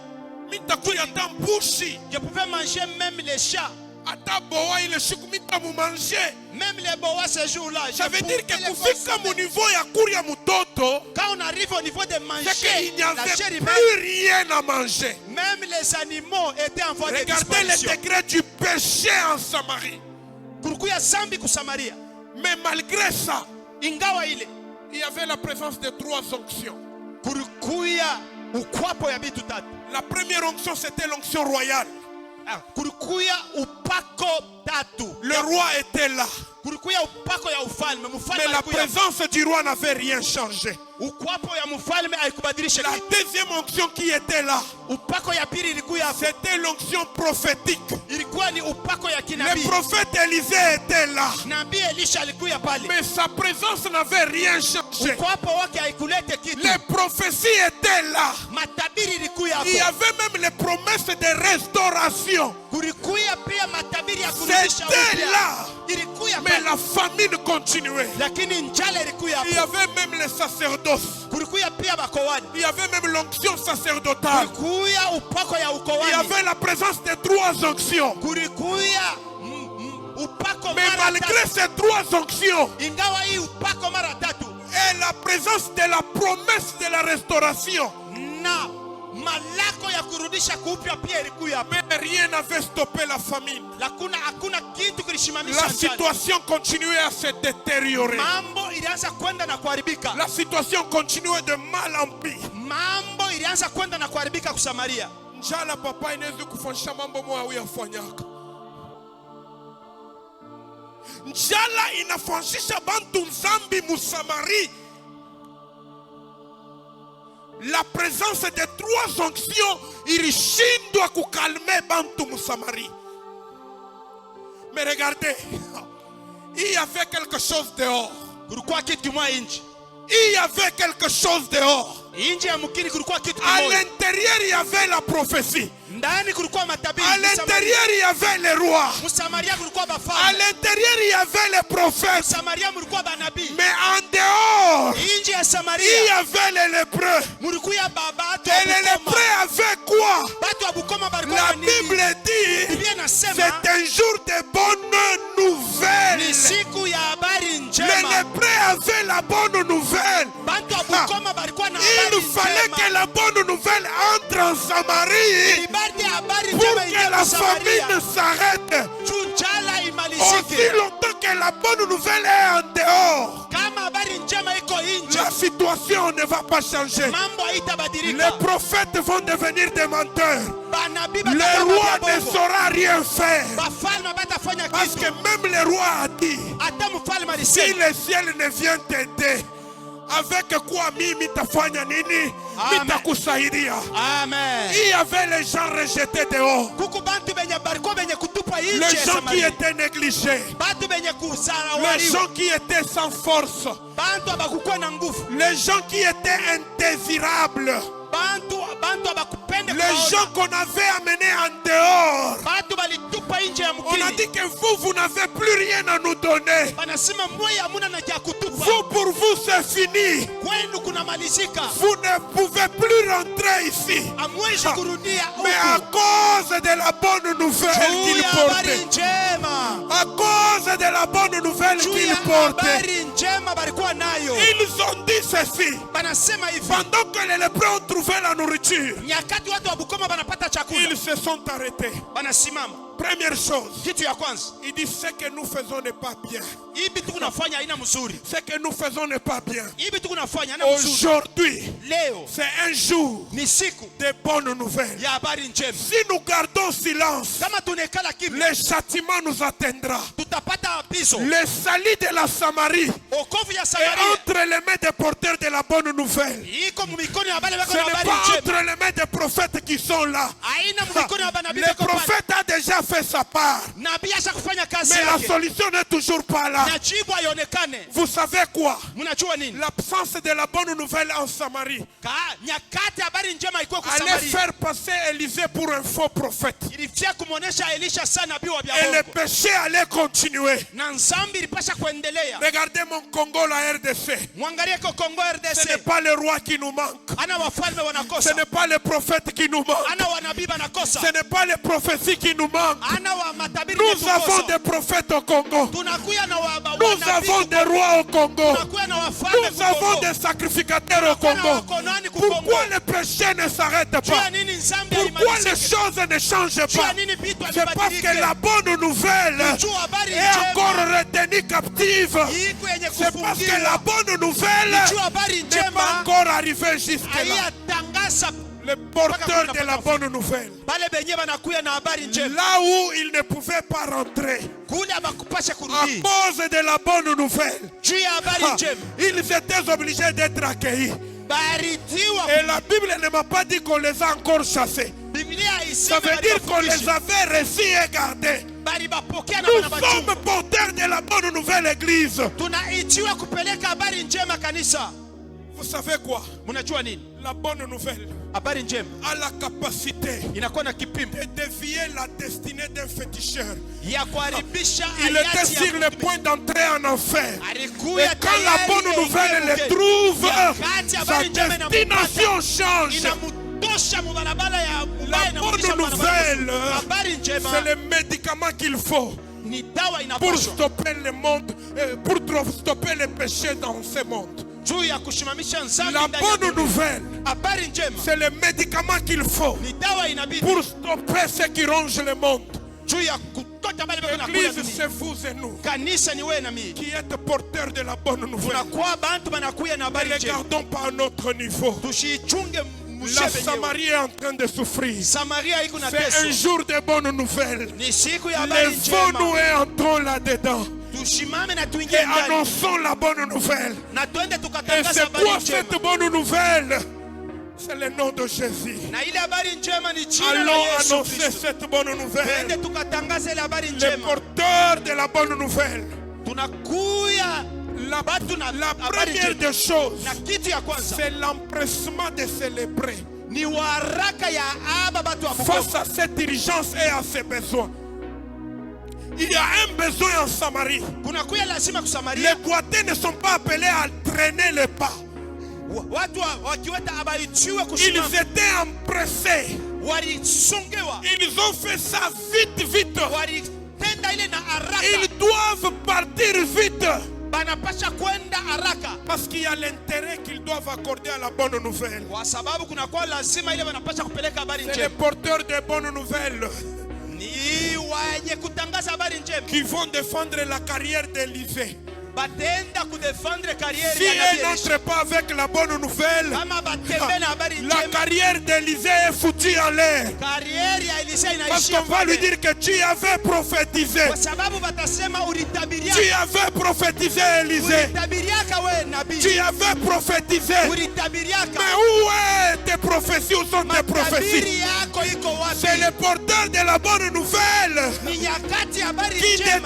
Mitakuri ata mbushi. Je pouvais manger même les chats, Ata boa ile shiku mitamu manger. même les boas ce jour-là. Ça veut dire que kufika munivo ya kuria mtoto, quand on arrive au niveau de c'est manger qu'il n'y la chair avait humaine, plus rien à manger. même les animaux étaient en voie de Regardez le disparition. degré du péché en Samarie. Kurukuya zambi kusamaria, Mais malgré ça, ingawa ile il y avait la présence de 3 onctions. kurukuya ukwapo ya bitu tatu. La première onction, c'était l'onction royale. Kurukuya upako tatu. Le roi était là. Kurukuya upako ya ufalme. Mfalme Mais la alikuya. présence du roi n'avait rien changé. Ukwapo ya mfalme haikubadilisha La kitu. deuxième onction qui était là, Upako ya pili ilikuya hapo. c'était l'onction prophétique. Ilikuwa ni upako ya Le kinabii. prophète Élisée était là. Nabii Elisha alikuya pale. Mais sa présence n'avait rien changé. Ukwapo wake haikulete kitu. Les prophéties étaient là. Matabiri ilikuya Il y hapo. avait même les promesses de restauration. Kulikuya pia matabiri ya kurudisha C'était upya. là. Ilikuya Mais pale. la famine continuait. Lakini njala ilikuya Il y hapo. avait même les sacerdoces. Kulikuya pia bakowani. Il y avait même l'onction sacerdotale. Kulikuya upako ya Il y ukowani. avait la présence de 3 onctions. Kulikuya upako Mais mara malgré tatu. ces 3 onctions Ingawa hii upako mara tatu et la présence de la promesse de la restauration, na malako ya kurudisha kuupya pia ilikuya hapo. mais rien n'avait stoppé la famine. Hakuna kitu kilishimamisha La njala. situation continuait à se détériorer. Mambo ilianza kwenda na kuharibika. La situation continuait de mal en pire. Mambo ilianza kwenda na kuharibika kusamaria. Njala papa inaweza kufanyisha mambo moja huyafanyaka. Njala inafanyisha bantu nzambi musamari. La présence de 3 onctions ilishindwa kukalme bantu musamari. Mais regardez, il y avait quelque chose dehors. Kulikuwa kitu kimoja nje. Il y avait quelque chose dehors. Nje ya mkini kulikuwa kitu À kimoja. l'intérieur, il y avait la prophétie. Ndani kulikuwa matabiri. À l'intérieur, il y avait les rois. Msamaria kulikuwa À bafalme. l'intérieur, il y avait les prophètes. Samaria mulikuwa banabii. Mais en dehors, Nje ya il y Samaria avait les lépreux. mulikuya babato Et les lépreux avaient quoi? Batu wa Bukoma balikuwa La na nini? Bible dit, Biblia inasema c'est un jour de bonnes nouvelles. ni siku ya habari Les njema. lépreux avaient la bonne nouvelle. Batu wa Bukoma balikuwa na Il habari fallait que njema. la bonne nouvelle entre en Samarie Ilibidi habari pour njema que ingie la Samaria. famine s'arrête. Njala Aussi imalizike. longtemps que la bonne nouvelle est en dehors, Kama habari njema iko nje, la situation ne va pas changer. mambo haitabadilika. Les prophètes vont devenir des menteurs. Banabii Le batakuwa roi ne bongo. saura rien faire. Bafalme batafanya Parce que kitu. même le roi a dit, Hata mfalme si alisema le ciel ne vient t'aider, avec quoi mimi tafanya nini? Amen. Nitakusaidia. amen. Il y avait les gens rejetés dehors. Kuku bantu benye bariko benye kutupa Les nje ya gens qui Samaria. étaient négligés. Batu benye Les kuzarawaliwa. gens qui étaient sans force. Bantu abakukuwa na nguvu. Les gens qui étaient indésirables. Bantu abakupende Les gens qu'on avait amenés en dehors. Batu balitupa On a dit que vous n'avez plus rien à nous donner. Vous, pour vous, c'est fini. Vous ne pouvez plus rentrer ici. Mais à cause de la bonne nouvelle qu'il portait, à cause de la bonne nouvelle qu'il portait, ils ont dit ceci. Pendant que les lépreux ont trouvé la nourriture, ils se sont arrêtés. Première chose, il dit ce que nous faisons n'est pas bien. Ce que nous faisons n'est pas bien. Aujourd'hui, c'est un jour de bonnes nouvelles. Si nous gardons silence, le châtiment nous atteindra. Le salut de la Samarie est entre les mains des porteurs de la bonne nouvelle. Ce n'est pas entre les mains des prophètes qui sont là. Le prophète a déjà fait sa part. Mais la solution n'est toujours pas là. Vous savez quoi? L'absence de la bonne nouvelle en Samarie allait faire passer Élisée pour un faux prophète. Et le péché allait continuer. Regardez mon Congo, la RDC. Ce n'est pas le roi qui nous manque. Ce n'est pas le prophète qui nous manque. Ce n'est pas les prophéties qui nous manquent. Nous avons des prophètes au Congo. Nous avons des rois au Congo. Nous avons des sacrificateurs au Congo. Pourquoi le péché ne s'arrête pas? Pourquoi les choses ne changent pas? C'est parce que la bonne nouvelle est encore retenue captive. C'est parce que la bonne nouvelle n'est pas encore arrivée jusque-là. Le porteur de la bonne nouvelle, là où il ne pouvait pas rentrer à cause de la bonne nouvelle, ils étaient obligés d'être accueillis. Et la Bible ne m'a pas dit qu'on les a encore chassés. Ça veut dire qu'on les avait reçus et gardés. Nous sommes porteurs de la bonne nouvelle église. Vous savez quoi? La bonne nouvelle a la capacité de dévier la destinée d'un féticheur. Il était sur le point d'entrer en enfer. Et quand la bonne nouvelle le trouve, sa destination change. La bonne nouvelle, c'est le médicament qu'il faut pour stopper le monde, pour stopper le péché dans ce monde. La bonne nouvelle, c'est le médicament qu'il faut pour stopper ce qui ronge le monde. L'église, c'est vous et nous qui êtes porteurs de la bonne nouvelle. Ne regardons pas à notre niveau. La Samarie est en train de souffrir. C'est un jour de bonne nouvelle. Lèvons-nous et entrons là-dedans. Et annonçons la bonne nouvelle. Et c'est quoi cette bonne nouvelle? C'est le nom de Jésus. Allons annoncer cette bonne nouvelle. Les porteurs de la bonne nouvelle. La première des choses, c'est l'empressement de célébrer face à cette urgence et à ses besoins. Il y a un besoin en Samarie. Les boiteux ne sont pas appelés à traîner les pas. Ils étaient empressés. Ils ont fait ça vite, vite. Ils doivent partir vite. Parce qu'il y a l'intérêt qu'ils doivent accorder à la bonne nouvelle. C'est les porteurs de bonnes nouvelles qui vont défendre la carrière d'Élisée. Si elle n'entre pas avec la bonne nouvelle, la carrière d'Élisée est foutue en l'air. Parce qu'on va lui dire que tu avais prophétisé. Tu avais prophétisé, Élisée. Tu avais prophétisé. Mais où est tes prophéties? Où sont tes prophéties? C'est le porteur de la bonne nouvelle qui détient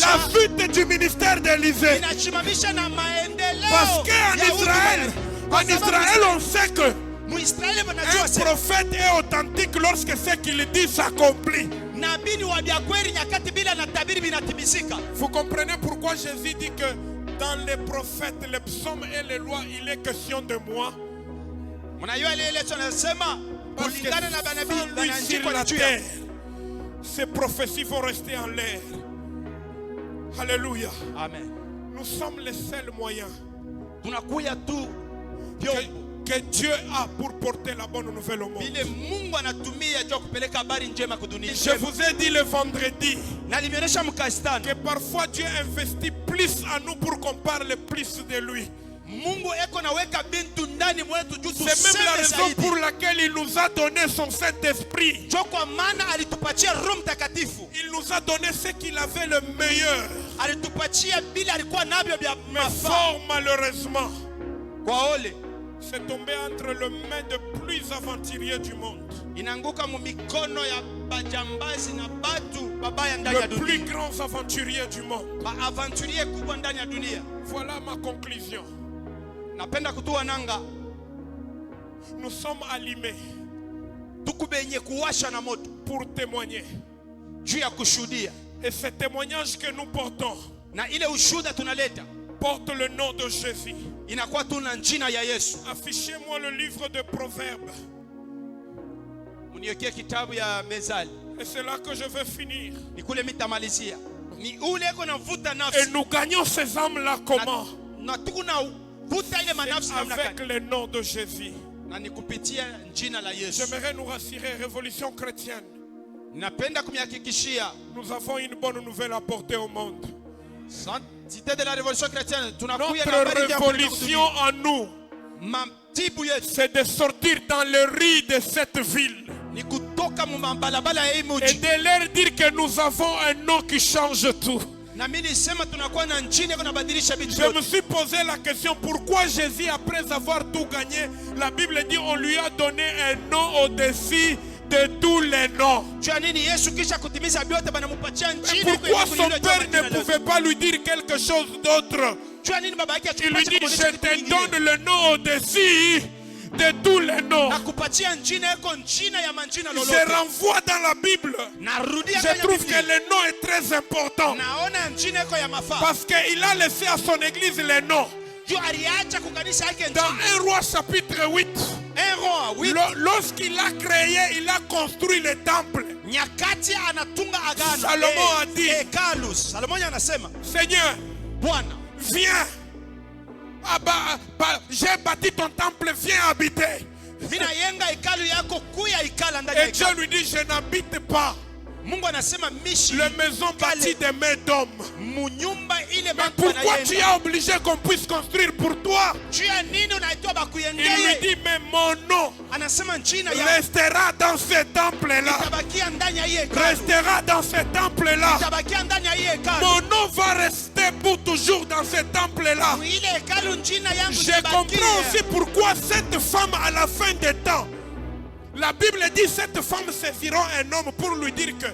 la fuite du ministère d'Élisée. Parce qu'en Israël, on sait que Un prophète est authentique lorsque ce qu'il dit s'accomplit. Vous comprenez pourquoi Jésus dit que dans les prophètes, les psaumes et les lois, il est question de moi? Parce que sans lui sur la terre, ces prophéties vont rester en l'air. Alléluia. Amen. Nous sommes les seuls moyens que que Dieu a pour porter la bonne nouvelle au monde. Je vous ai dit le vendredi que parfois Dieu investit plus en nous pour qu'on parle plus de lui. C'est même la raison pour laquelle il nous a donné son Saint-Esprit. Il nous a donné ce qu'il avait le meilleur. Mais fort malheureusement, c'est tombé entre les mains des plus aventuriers du monde. Le plus grand aventurier du monde. Voilà ma conclusion. Nous sommes allumés pour témoigner. Et ce témoignage que nous portons porte le nom de Jésus. Affichez-moi le livre de Proverbes. Et c'est là que je vais finir. Et nous gagnons ces âmes-là comment? Avec le nom de Jésus. J'aimerais nous rassurer, Révolution chrétienne. Nous avons une bonne nouvelle à porter au monde. Notre révolution en nous, c'est de sortir dans les rues de cette ville et de leur dire que nous avons un nom qui change tout. Je me suis posé la question, pourquoi Jésus, après avoir tout gagné, la Bible dit on lui a donné un nom au-dessus de tous les noms. Pourquoi son père ne pouvait pas lui dire quelque chose d'autre? Il lui dit, je te donne le nom au-dessus de tous les noms. Je renvoie dans la Bible. Je trouve que le nom est très important. Parce qu'il a laissé à son église les noms. Dans 1 Roi chapitre 8, lorsqu'il a créé, il a construit le temple. Salomon a dit, Seigneur, viens. J'ai bâti ton temple, viens habiter. Et Dieu lui dit, je n'habite pas la maison bâtie des mains d'hommes. Mais pourquoi tu as obligé qu'on puisse construire pour toi? Il lui dit, mais mon nom restera dans ce temple-là. Restera dans ce temple-là. Mon nom va rester pour toujours dans ce temple-là. Je comprends aussi pourquoi cette femme, à la fin des temps, la Bible dit, cette femme saisira un homme pour lui dire que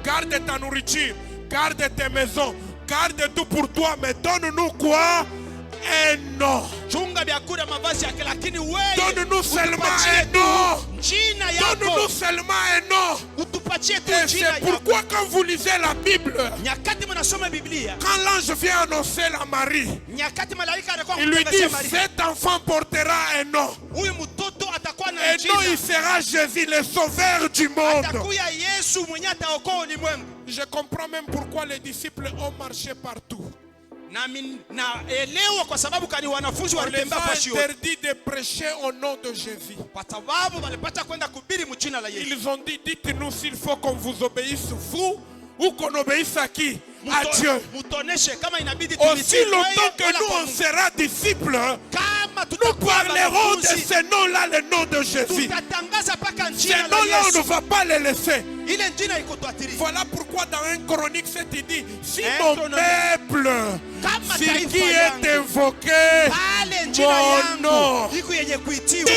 garde ta nourriture, garde tes maisons, garde tout pour toi, mais donne-nous quoi? Un nom. Donne-nous seulement un nom. Donne-nous seulement un nom. Et c'est pourquoi quand vous lisez la Bible, quand l'ange vient annoncer la Marie, il lui dit, cet enfant portera un nom. Et non, il sera Jésus, le sauveur du monde. Je comprends même pourquoi les disciples ont marché partout. On les a interdit de prêcher au nom de Jésus. Ils ont dit, dites-nous s'il faut qu'on vous obéisse, vous, ou qu'on obéisse à qui? À Dieu. Aussi longtemps que nous on sera disciples, nous parlerons de ce nom-là, le nom de Jésus. Ce nom-là, on ne va pas le laisser. Voilà pourquoi dans 1 Chronique 7, il dit, si mon peuple, si qui est invoqué mon nom, si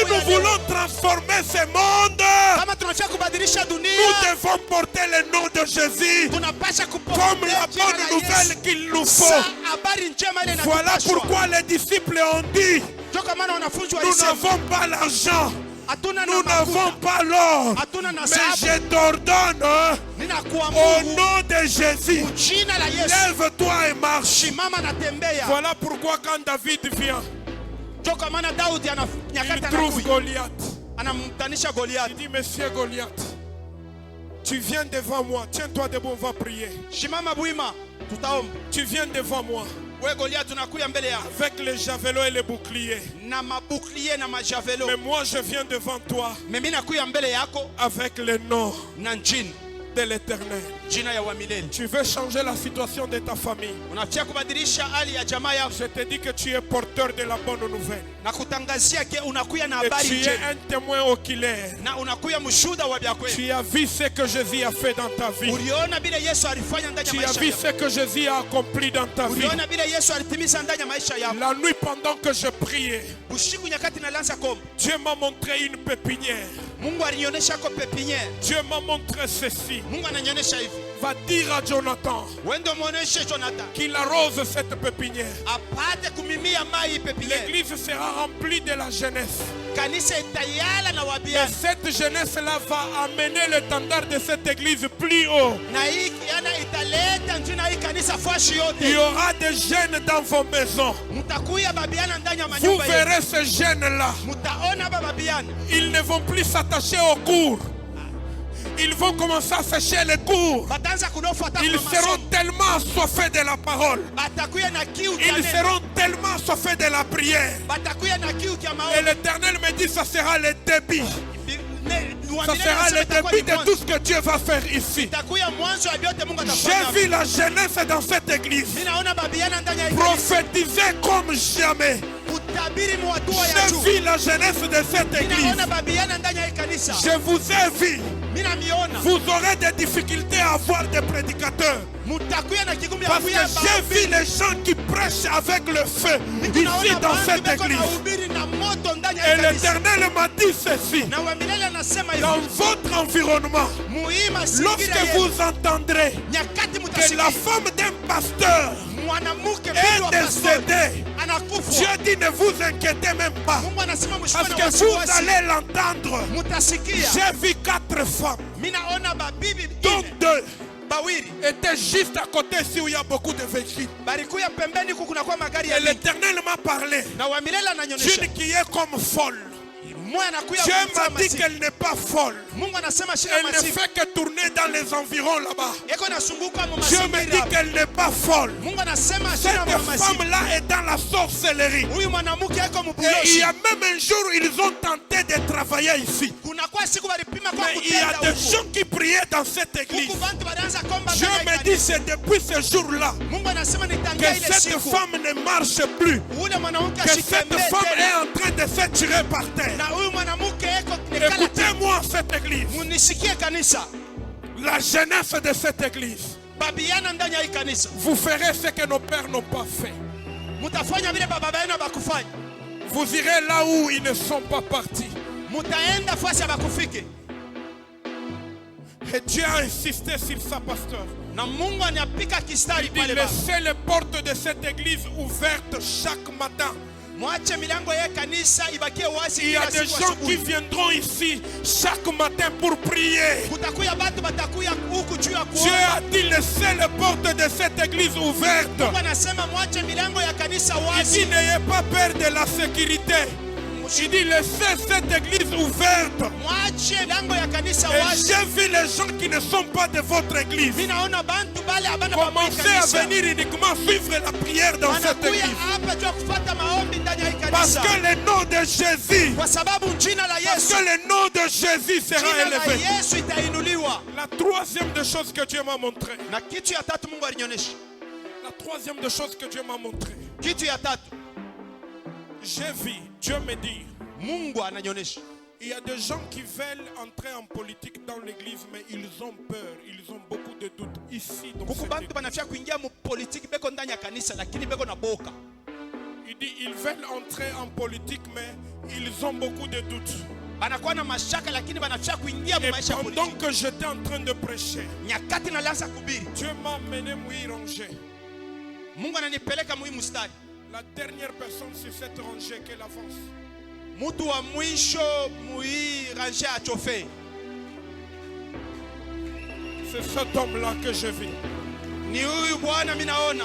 nous voulons transformer ce monde, nous devons porter le nom de Jésus comme la bonne nouvelle qu'il nous faut. Voilà pourquoi les disciples ont dit, nous n'avons pas l'argent. Nous n'avons pas l'or. Mais je t'ordonne, au nom de Jésus, lève-toi et marche. Voilà pourquoi quand David vient, il trouve Goliath. Il dit, monsieur Goliath, tu viens devant moi. Tiens-toi debout, on va prier. Tu viens devant moi. Avec les javelots et les boucliers. Mais moi je viens devant toi avec le nom de l'Éternel. Tu veux changer la situation de ta famille. Je te dis que tu es porteur de la bonne nouvelle. Et tu es un témoin oculaire. Tu as vu ce que Jésus a fait dans ta vie. Tu as vu ce que Jésus a accompli dans ta vie. La nuit pendant que je priais, Dieu m'a montré une pépinière. Dieu m'a montré ceci. Va dire à Jonathan qu'il arrose cette pépinière. L'église sera remplie de la jeunesse. Et cette jeunesse-là va amener l'étendard de cette église plus haut. Il y aura des jeunes dans vos maisons. Vous verrez ces jeunes-là. Ils ne vont plus s'attacher aux cours. Ils vont commencer à sécher les cours. Ils seront tellement assoiffés de la parole. Ils seront tellement assoiffés de la prière. Et l'Éternel me dit, ça sera le début. Ça sera le début de tout ce que Dieu va faire ici. J'ai vu la jeunesse dans cette église prophétiser comme jamais. J'ai vu la jeunesse de cette église. Je vous ai vu. Vous aurez des difficultés à avoir des prédicateurs. Parce que j'ai vu les gens qui prêchent avec le feu ici dans cette église. Et l'Éternel m'a dit ceci. Dans votre environnement, lorsque vous entendrez que la femme d'un pasteur est décédée, Dieu dit ne vous inquiétez même pas. Parce que vous allez l'entendre. J'ai vu 4 femmes. Donc 2 était juste à côté ici où il y a beaucoup de véhicules. Et l'Éternel m'a parlé d'une qui est comme folle. Dieu m'a dit qu'elle n'est pas folle. Elle ne fait que tourner dans les environs là-bas. Dieu me dit qu'elle n'est pas folle. Cette femme-là est dans la sorcellerie. Et il y a même un jour où ils ont tenté de travailler ici. Mais il y a des gens qui priaient dans cette église. Dieu me dit c'est depuis ce jour-là que cette femme ne marche plus. Que cette femme est en train de se tirer par terre. Écoutez-moi cette église. La jeunesse de cette église. Vous ferez ce que nos pères n'ont pas fait. Vous irez là où ils ne sont pas partis. Et Dieu a insisté sur sa pasteur. Il dit laissez les portes de cette église ouvertes chaque matin. Il y a des gens qui viendront ici chaque matin pour prier. Dieu a dit laissez les portes de cette église ouvertes. Il dit n'ayez pas peur de la sécurité. Il dit laissez cette église ouverte. Et j'ai vu les gens qui ne sont pas de votre église commencer à venir uniquement suivre la prière dans cette église. Parce que le nom de Jésus, sera élevé. La troisième des choses que Dieu m'a montré. La troisième des choses que Dieu m'a montré. J'ai vu, Dieu me dit, il y a des gens qui veulent entrer en politique dans l'église, mais ils ont peur, ils ont beaucoup de doutes ici dans cette église. Il dit, ils veulent entrer en politique, mais ils ont beaucoup de doutes. Et pendant que j'étais en train de prêcher, Dieu m'a amené Mouy Rangé. La dernière personne sur cette rangée qu'elle avance. Mutu wa mwisho mui ranger a chauffé. C'est cet homme-là que je vis. Ni huyu bwana minaona.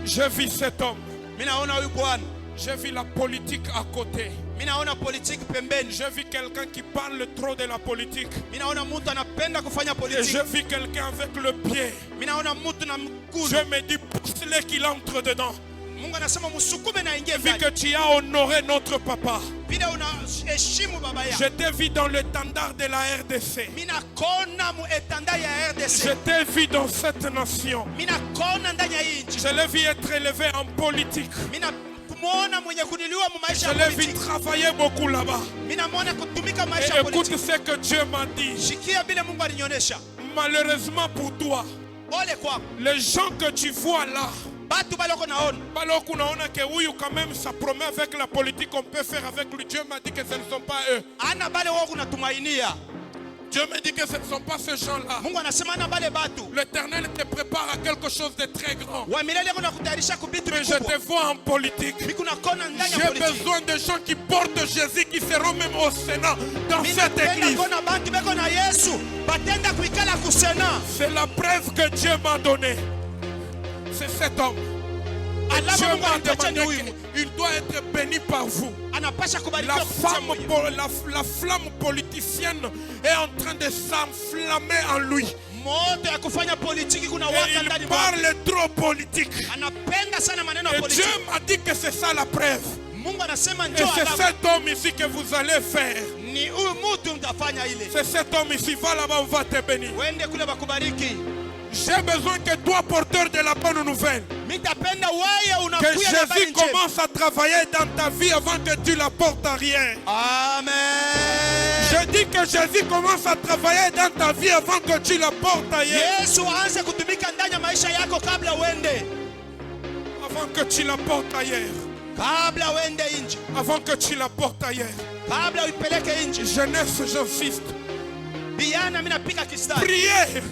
Je vis cet homme. Minaona huyu bwana. Je vis la politique à côté. Minaona politique pembeni. Je vis quelqu'un qui parle trop de la politique. Minaona mtu anapenda kufanya Et politique. je vis quelqu'un avec le pied. Minaona mtu na mkono. Je me dis, pousse-le qu'il entre dedans. Mungu anasema msukume na ingie Je vis ndani. que tu as honoré notre papa. Bila unaheshimu baba yako. Je t'ai vu dans l'étendard de la RDC. Mina kona mu etanda ya RDC. Je t'ai vu dans cette nation. Mina kona ndani ya nchi. Je l'ai vu être élevé en politique. Mina kumuona mwenye kunuliwa mu maisha Je ya l'ai vu politique. travailler beaucoup là-bas. Mina muona kutumika maisha Et ya écoute politique. ce que Dieu m'a dit. Shikia bila Mungu alinionyesha. Malheureusement pour toi, Ole kwako. les gens que tu vois là, Batu baloko naona. baloku naona que oui, quand même, ça promet avec la politique qu'on peut faire avec lui. Dieu m'a dit que ce ne sont pas eux. Ana bale wao kunatumainia. Dieu me dit que ce ne sont pas ces gens-là. Mungu anasema ana bale batu. L'Éternel te prépare à quelque chose de très grand. Wa milele kuna kutayarisha kubitu Mais je vikubwa. te vois en politique. Mikuna kona ndani ya J'ai politique. besoin de gens qui portent Jésus, qui seront même au Sénat, dans cette église. Kona bantu beko na Yesu. Batenda kuikala kusena. C'est la preuve que Dieu m'a donnée. C'est cet homme. Dieu m'a demandé qu'il doit être béni par vous. Anapasha La, kubarikiwa la flamme politicienne est en train de s'enflammer en lui. moto ya kufanya politiki kuna Et waka il ndani mwake. parle trop politique. Anapenda sana maneno ya Et politiki. Dieu m'a dit que c'est ça la preuve. Mungu anasema Et njoo c'est alama. cet homme ici que vous allez faire. Ni huyu mtu mtafanya ile. C'est cet homme ici. Va là-bas, on va te bénir. Wende kule bakubariki. J'ai besoin que toi, porteur de la bonne nouvelle, Mitapenda wewe que unakuya na habari Jésus njema. commence à travailler dans ta vie avant que tu la portes à rien. Amen. Je dis que Jésus commence à travailler dans ta vie avant que tu la portes ailleurs. Yesu aanze kutumika ndani ya maisha yako kabla uende. Avant que tu la portes ailleurs. Kabla uende nje. Avant que tu la portes ailleurs. Kabla uipeleke nje. Jeunesse, j'insiste. Biana mimi napika kistari. Priez.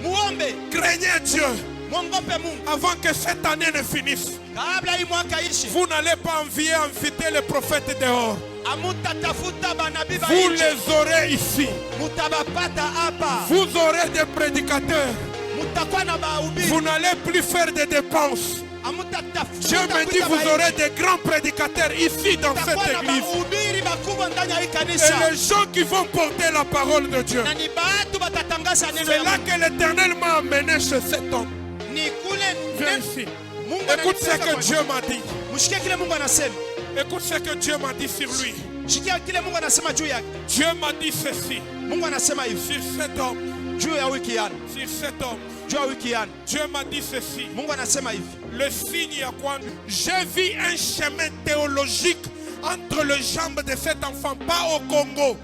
Muombe. Craignez Dieu. Muogope Mungu. Avant que cette année ne finisse. Kabla hii mwaka ishi. Vous n'allez pas inviter les prophètes dehors. Amutatafuta banabii ba Vous nje. les aurez ici. Mutabapata hapa. Vous aurez des prédicateurs. Mutakuwa na bahubiri. Vous n'allez plus faire de dépenses. Amutatafuta. Dieu me dit vous aurez des grands prédicateurs ici dans cette église. Bahubiri bakubwa ndani ya hii Et kanisa. les gens qui vont porter la parole de Dieu. Na ni batu batatangaza neno C'est ya là Mungu. que l'Éternel m'a amené chez cet homme. Ni kule Viens ici. Mungu Écoute ce ananipeleka que kwa- Dieu m'a dit. Mshikie kile Mungu anasema. Écoute ce que Dieu m'a dit sur lui. Shikia kile Mungu anasema juu yake. Dieu m'a dit ceci. Mungu anasema hivi Sur cet homme. juu ya wiki yana. Sur cet homme. Juu ya wiki yana. Dieu m'a dit ceci. Mungu anasema hivi. Le signe à quoi j'ai vu un chemin théologique entre les jambes de cet enfant, pas au Congo.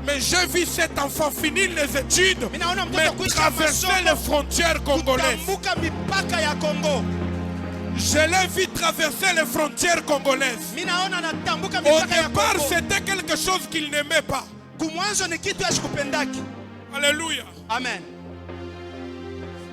Mais j'ai vu cet enfant finir les études, Minaona mtoto mais kuisha traverser masomo, les frontières congolaises. Kutambuka mipaka ya Kongo. Je l'ai vu traverser les frontières congolaises. Minaona anatambuka Au mipaka ya départ, Kongo. c'était quelque chose qu'il n'aimait pas. Kumwanzo ni kitu ashikupendaki. Alléluia. Amen.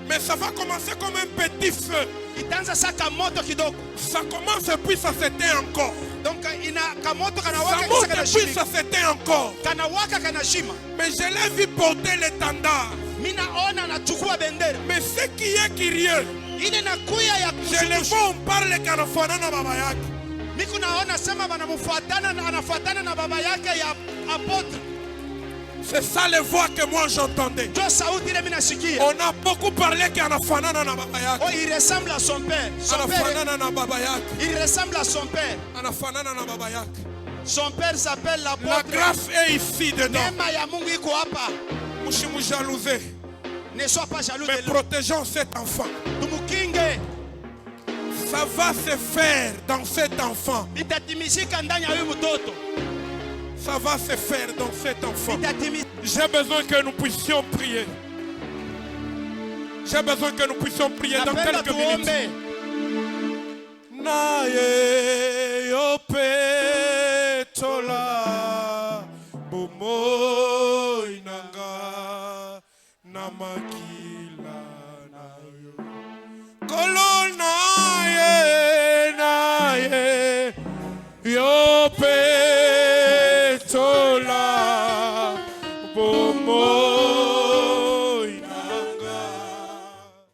Mais ça va commencer comme un petit feu. Itaanza saka moto kidogo. Ça commence et puis ça s'éteint encore. Donc ina kamoto Ça kanawaka monte kisa et puis kanashima. ça s'éteint encore. Kanawaka kanashima. Mais je l'ai vu porter l'étendard. Minaona anachukua bendera. Mais ce qui est curieux, Ile nakuya ya je le kushukisha. vois, on parle kanafanana baba yake. Miku naona sema wanamfuatana na anafuatana na baba yake ya apotre. C'est ça les voix que moi j'entendais. Jo sauti ile mimi nasikia. On a beaucoup parlé kanafanana na baba Oh, yake. il ressemble à son père. Son père, Anafanana na baba yake. il ressemble à son père. Anafanana na baba yake. Son père s'appelle La l'apôtre. grâce est ici dedans. Neema ya Mungu iko hapa. Mushimu jalousé. Ne sois pas jaloux Mais de lui. protégeons cet enfant. Tumukinge. Ça va se faire dans cet enfant. Itatimizika ndani ya huyu mtoto. Ça va se faire dans cet enfant. Itatimizika. J'ai besoin que nous puissions prier. J'ai besoin que nous puissions prier dans Napenda quelques minutes. tuombe. Naye opetola bomoi nanga na makila na yo kolo naye na Yo petola bomo